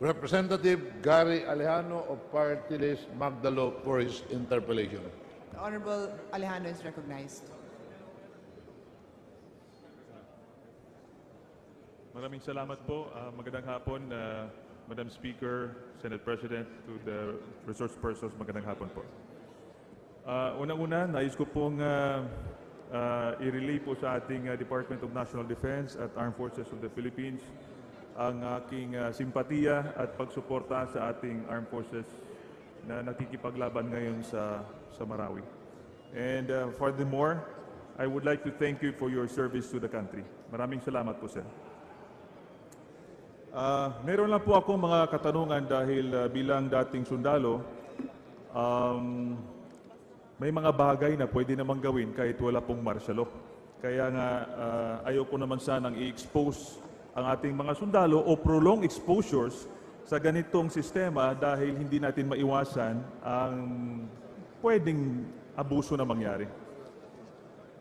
Representative Gary Alejano of Party List Magdalo for his interpellation. The Honorable Alejano is recognized. Maraming salamat po. Magandang hapon, Madam Speaker, Senate President, to the resource persons. Magandang hapon po. Unang-una, nais ko pong i-relay po sa ating Department of National Defense at Armed Forces of the Philippines ang aking simpatiya at pagsuporta sa ating Armed Forces na nakikipaglaban ngayon sa Marawi. And furthermore, I would like to thank you for your service to the country. Maraming salamat po, sir. Meron lang po ako mga katanungan dahil bilang dating sundalo, may mga bagay na pwede namang gawin kahit wala pong martial law. Kaya nga ayoko naman sanang i-expose ang ating mga sundalo o prolong exposures sa ganitong sistema dahil hindi natin maiwasan ang pwedeng abuso na mangyari.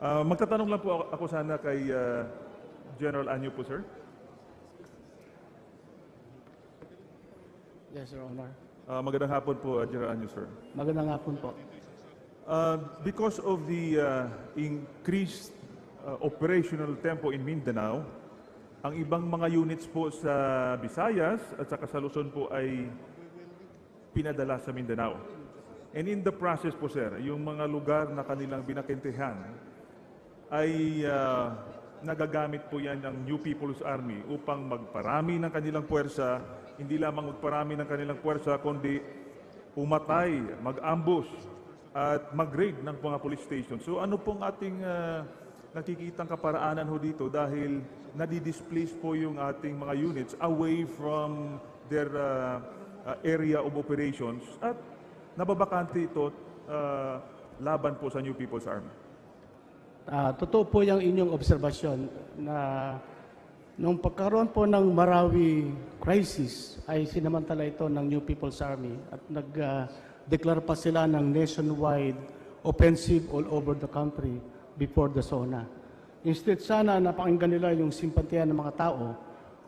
Magtatanong lang po ako sana kay General Anyo po, sir. Yes, Your Honor. Magandang hapon po, General Anyo, sir. Magandang hapon po. Because of the increased operational tempo in Mindanao, ang ibang mga units po sa Visayas at saka sa Luzon po ay pinadala sa Mindanao. And in the process po, sir, yung mga lugar na kanilang binakentehan ay nagagamit po yan ng New People's Army upang magparami ng kanilang puwersa, hindi lamang magparami ng kanilang puwersa, kundi pumatay, mag-ambush, at mag-raid ng mga police station. So ano pong ating nakikitang kaparaanan ho dito dahil nadi-displace po yung ating mga units away from their area of operations at nababakante ito laban po sa New People's Army. Totoo po yung inyong obserbasyon na nung pagkaroon po ng Marawi crisis ay sinamantala ito ng New People's Army at nag-declare pa sila ng nationwide offensive all over the country before the SONA. Instead sana napakinggan nila yung simpatiya ng mga tao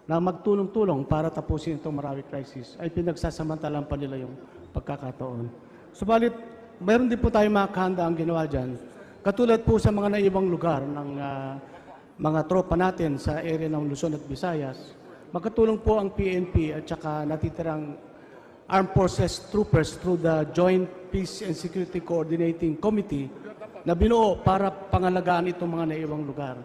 na magtulong-tulong para tapusin itong Marawi crisis ay pinagsasamantalan pa nila yung pagkakataon. Subalit, mayroon din po tayong mga kahanda ang ginawa dyan. Katulad po sa mga naibang lugar ng mga tropa natin sa area ng Luzon at Visayas, magkatulong po ang PNP at saka natitirang Armed Forces Troopers through the Joint Peace and Security Coordinating Committee na binuo para pangalagaan itong mga naiwang lugar.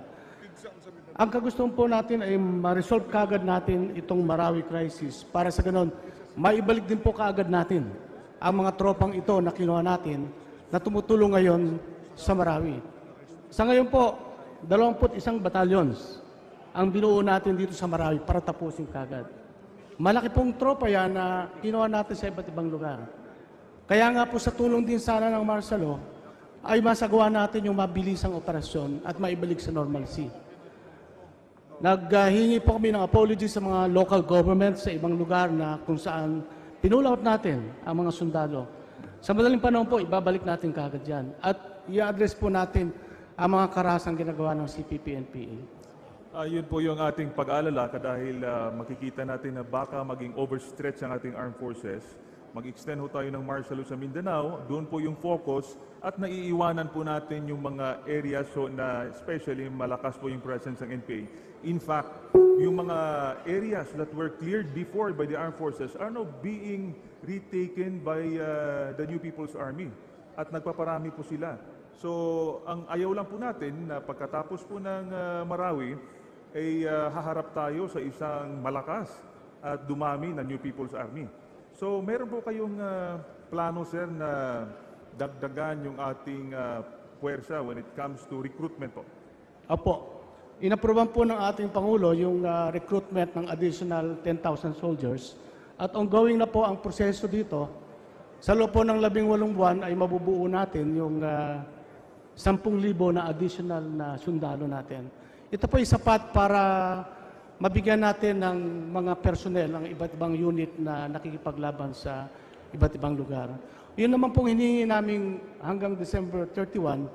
Ang kagustuhan po natin ay ma-resolve kaagad natin itong Marawi crisis para sa ganon, maibalik din po kaagad natin ang mga tropang ito na kinuha natin na tumutulong ngayon sa Marawi. Sa ngayon po, 21 batalyons ang binuo natin dito sa Marawi para tapusin kaagad. Malaki pong tropa yan na kinuha natin sa iba't ibang lugar. Kaya nga po sa tulong din sana ng martial law, ay masagawa natin yung mabilisang operasyon at maibalik sa normalcy. Naghingi po kami ng apology sa mga local government sa ibang lugar na kung saan pinulaot natin ang mga sundalo. Sa madaling panahon po, ibabalik natin kaagad yan. At i-address po natin ang mga karasang ginagawa ng CPP-NPA. Yun po yung ating pag-aalala dahil makikita natin na baka maging overstretch ang ating armed forces. Mag-extend ho tayo ng martial law sa Mindanao, doon po yung focus at naiiwanan po natin yung mga areas na especially malakas po yung presence ng NPA. In fact, yung mga areas that were cleared before by the armed forces are now being retaken by the New People's Army at nagpaparami po sila. So, ang ayaw lang po natin na pagkatapos po ng Marawi, ay haharap tayo sa isang malakas at dumami na New People's Army. So, meron po kayong plano, sir, na dagdagan yung ating puwersa when it comes to recruitment po? Opo. Inaproban po ng ating Pangulo yung recruitment ng additional 10,000 soldiers at ongoing na po ang proseso dito. Sa loob po ng 18 buwan ay mabubuo natin yung 10,000 na additional na sundalo natin. Ito po ay sapat para mabigyan natin ng mga personnel ang iba't ibang unit na nakikipaglaban sa iba't ibang lugar. Yun naman pong hinihingi namin hanggang December 31,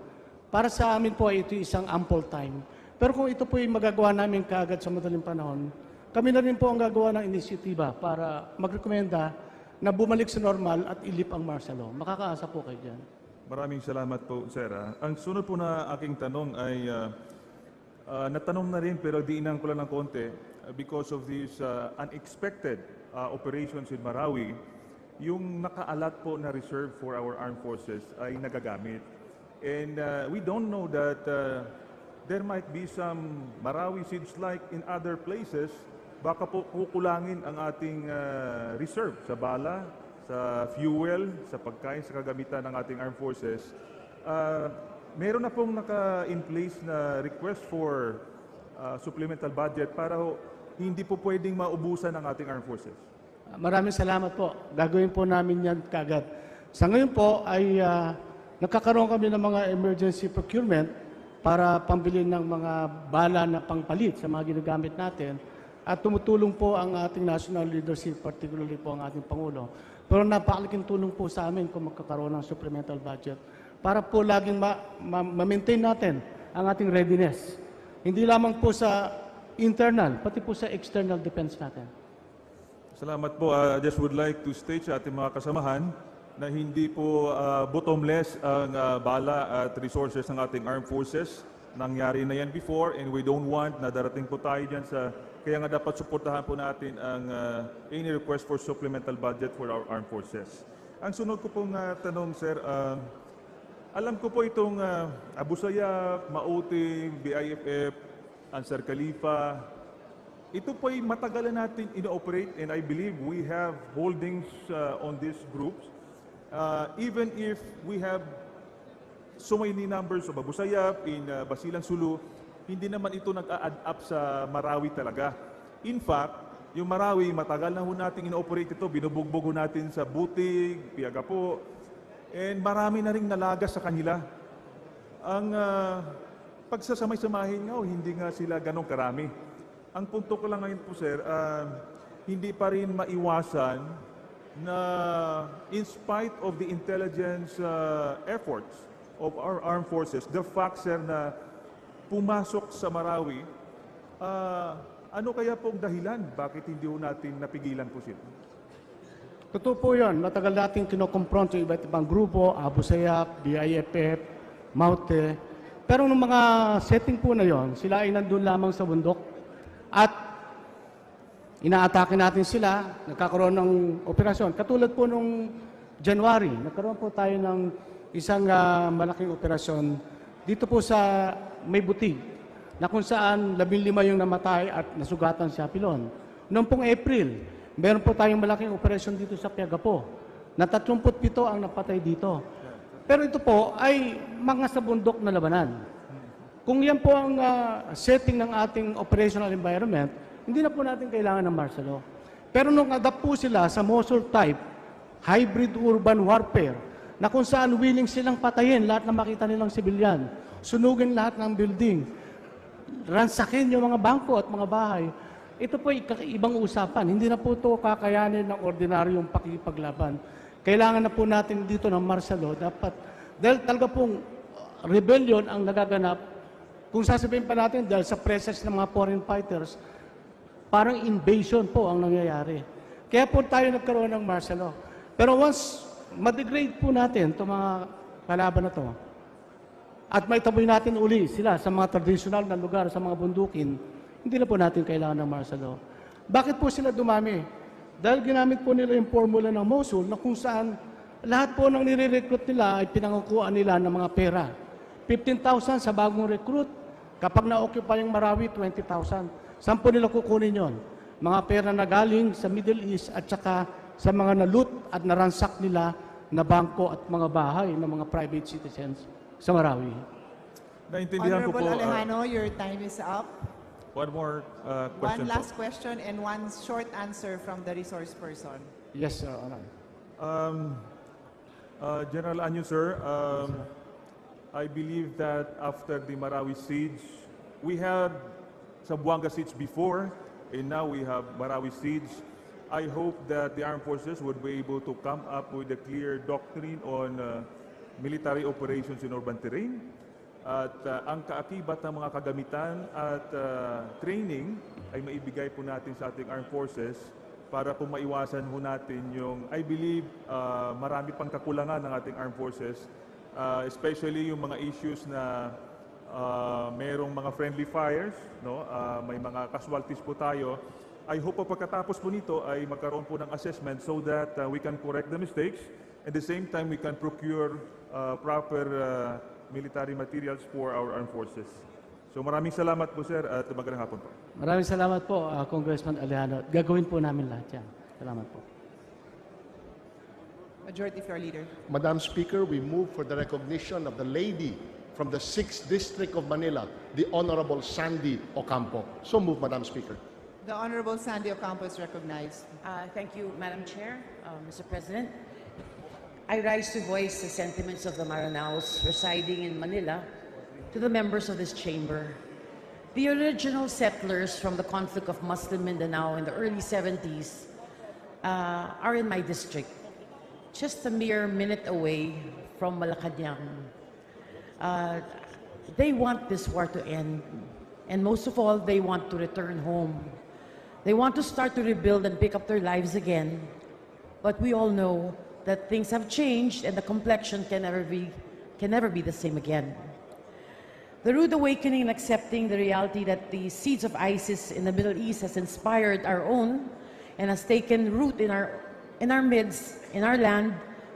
para sa amin po ito isang ample time. Pero kung ito po ay magagawa namin kaagad sa madaling panahon, kami na rin po ang gagawa ng inisyatiba para magrekomenda na bumalik sa normal at ilip ang martial law. Makakaasa po kayo dyan. Maraming salamat po, sir. Ang sunod po na aking tanong ay, natanong na rin pero diinan ko lang ng konti, because of these unexpected operations in Marawi, yung nakaalat po na reserve for our armed forces ay nagagamit. And we don't know that there might be some Marawi siege-like in other places. Baka po kukulangin ang ating reserve sa bala, sa fuel, sa pagkain, sa kagamitan ng ating armed forces. Meron na pong naka-in place na request for supplemental budget para hindi po pwedeng maubusan ng ating armed forces. Maraming salamat po. Gagawin po namin yan kagad. Sa ngayon po ay nagkakaroon kami ng mga emergency procurement para pambili ng mga bala na pangpalit sa mga ginagamit natin. At tumutulong po ang ating national leadership, particularly po ang ating Pangulo. Pero napakalaking tulong po sa amin kung magkakaroon ng supplemental budget para po laging ma-maintain natin ang ating readiness. Hindi lamang po sa internal, pati po sa external defense natin. Salamat po. I just would like to state sa ating mga kasamahan na hindi po bottomless ang bala at resources ng ating armed forces. Nangyari na yan before and we don't want na darating po tayo dyan sa... Kaya nga dapat suportahan po natin ang any request for supplemental budget for our armed forces. Ang sunod ko pong tanong, sir, alam ko po itong Abu Sayyaf, Mauting, BIFF, Ansar Khalifa, ito po ay matagalan natin ino-operate and I believe we have holdings on these groups. Even if we have so many numbers of Abu Sayyaf in Basilan Sulu, hindi naman ito nag-a-add up sa Marawi talaga. In fact, yung Marawi, matagal na ho natin ino-operate ito, binubugbog ho natin sa Butig, Piagapo, and marami na rin nalagas sa kanila. Ang pagsasamay-samahin nga, hindi nga sila ganong karami. Ang punto ko lang ngayon po, sir, hindi pa rin maiwasan na in spite of the intelligence efforts of our armed forces, the fact, sir, na pumasok sa Marawi, ano kaya pong dahilan? Bakit hindi ho natin napigilan po sila? Totoo po yun. Matagal natin kinokompronto yung iba't ibang grupo, Abu Sayyaf, BIFF, Maute. Pero nung mga setting po na yon, sila ay nandun lamang sa bundok at inaatake natin sila, nagkakaroon ng operasyon. Katulad po nung January, nagkaroon po tayo ng isang malaking operasyon dito po sa May Butig, na kung saan 15 yung namatay at nasugatan si Apilon. Noong pong April, meron po tayong malaking operasyon dito sa Piagapo, na 37 ang napatay dito. Pero ito po ay mga sa bundok na labanan. Kung yan po ang setting ng ating operational environment, hindi na po natin kailangan ng martial law. Pero nung adapt po sila sa Mosul type, hybrid urban warfare, na kung saan willing silang patayin lahat na makita nilang sibilyan, sunugin lahat ng building, ransakin yung mga bangko at mga bahay, ito po ay ibang usapan. Hindi na po ito kakayanin ng ordinaryong pakipaglaban. Kailangan na po natin dito ng martial law. Dapat, dahil talaga pong rebellion ang nagaganap, kung sasabihin pa natin dahil sa presence ng mga foreign fighters, parang invasion po ang nangyayari. Kaya po tayo nagkaroon ng martial law. Pero once ma-degrade po natin itong mga kalaban na ito, at may taboy natin uli sila sa mga traditional na lugar, sa mga bundukin, hindi na po natin kailangan ng martial law. Bakit po sila dumami? Dahil ginamit po nila yung formula ng Mosul na kung saan lahat po ng nire-recruit nila ay pinangukuhaan nila ng mga pera. 15,000 sa bagong recruit. Kapag na-occupy yung Marawi, 20,000. Saan po nila kukunin yon? Mga pera na galing sa Middle East at saka sa mga na-loot at naransak nila na bangko at mga bahay ng mga private citizens sa Marawi. Naintindihan ko po. Honorable Alejano, your time is up. One more One question po. last question and one short answer from the resource person. Yes, Sir Honor. General Anyo, sir, I believe that after the Marawi siege, we had Zamboanga siege before, and now we have Marawi siege. I hope that the armed forces would be able to come up with a clear doctrine on military operations in urban terrain. At ang kaakibat ng mga kagamitan at training ay maibigay po natin sa ating armed forces para po maiwasan po natin yung, I believe, marami pang kakulangan ng ating armed forces, especially yung mga issues na merong mga friendly fires, no? May mga casualties po tayo. I hope po pagkatapos po nito ay magkaroon po ng assessment so that we can correct the mistakes. At the same time, we can procure proper military materials for our armed forces. So maraming salamat po, sir, at magandang hapon po. Maraming salamat po, Congressman Alejano. Gagawin po namin lahat yan. Salamat po. Majority Floor Leader. Madam Speaker, we move for the recognition of the lady from the 6th District of Manila, the Honorable Sandy Ocampo. So move, Madam Speaker. The Honorable Sandy Ocampo is recognized. Thank you, Madam Chair, Mr. President. I rise to voice the sentiments of the Maranaos residing in Manila to the members of this chamber. The original settlers from the conflict of Muslim Mindanao in the early 70s are in my district, just a mere minute away from Malacanang. They want this war to end, and most of all, they want to return home. They want to start to rebuild and pick up their lives again, but we all know that things have changed and the complexion can never be the same again. The rude awakening and accepting the reality that the seeds of ISIS in the Middle East has inspired our own and has taken root in our midst, in our land,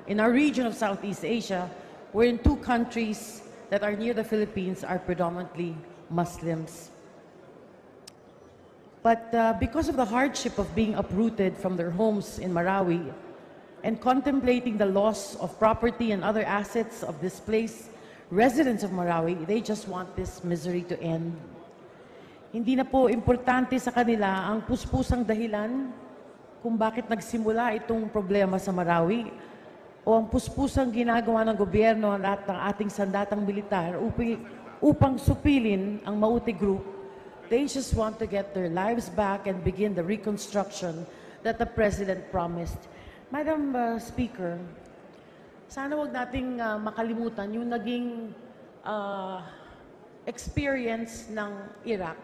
in our region of Southeast Asia, wherein two countries that are near the Philippines are predominantly Muslims. But because of the hardship of being uprooted from their homes in Marawi and contemplating the loss of property and other assets of displaced residents of Marawi, they just want this misery to end. Hindi na po importante sa kanila ang puspusang dahilan kung bakit nagsimula itong problema sa Marawi o ang puspusang ginagawa ng gobyerno at ng ating sandatang militar upang supilin ang Mauti Group. They just want to get their lives back and begin the reconstruction that the President promised. Madam Speaker, sana wag nating makalimutan yung naging experience ng Iraq.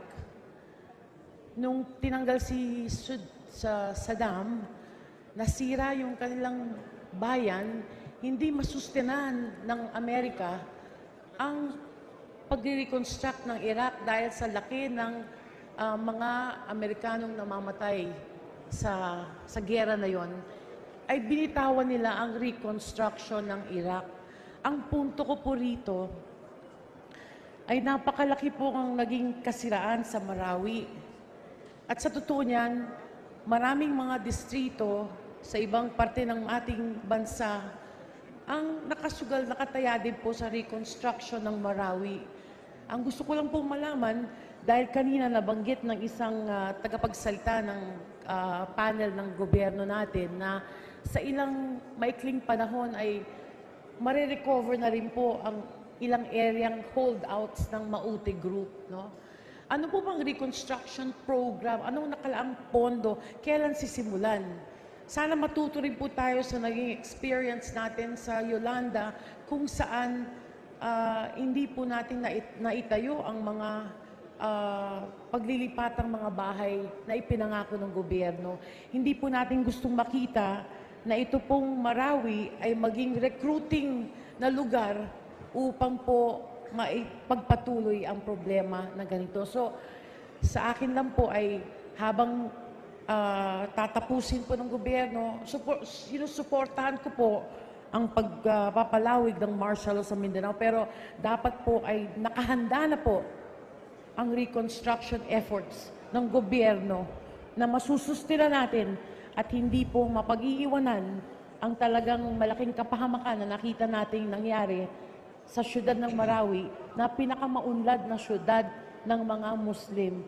Nung tinanggal si Saddam, nasira yung kanilang bayan, hindi masustenan ng Amerika ang pag-reconstruct ng Iraq dahil sa laki ng mga Amerikanong namamatay sa gera na yon, ay binitawan nila ang reconstruction ng Iraq. Ang punto ko po rito ay napakalaki po ang naging kasiraan sa Marawi. At sa totoo niyan, maraming mga distrito sa ibang parte ng ating bansa ang nakataya din po sa reconstruction ng Marawi. Ang gusto ko lang pong malaman, dahil kanina nabanggit ng isang tagapagsalita ng panel ng gobyerno natin na sa ilang maikling panahon ay marirecover na rin po ang ilang areang holdouts ng Mauti Group. No? Ano po bang reconstruction program? Anong nakalaang pondo? Kailan sisimulan? Sana matuto rin po tayo sa naging experience natin sa Yolanda kung saan hindi po natin naitayo ang mga paglilipatang mga bahay na ipinangako ng gobyerno. Hindi po natin gustong makita na ito pong Marawi ay maging recruiting na lugar upang po maipagpatuloy ang problema na ganito. So, sa akin lang po ay habang tatapusin po ng gobyerno, sinusuportahan ko po ang pagpapalawig ng martial law sa Mindanao, pero dapat po ay nakahanda na po ang reconstruction efforts ng gobyerno na masusustira natin at hindi po mapag-iiwanan ang talagang malaking kapahamakan na nakita nating nangyari sa syudad ng Marawi na pinakamaunlad na syudad ng mga Muslim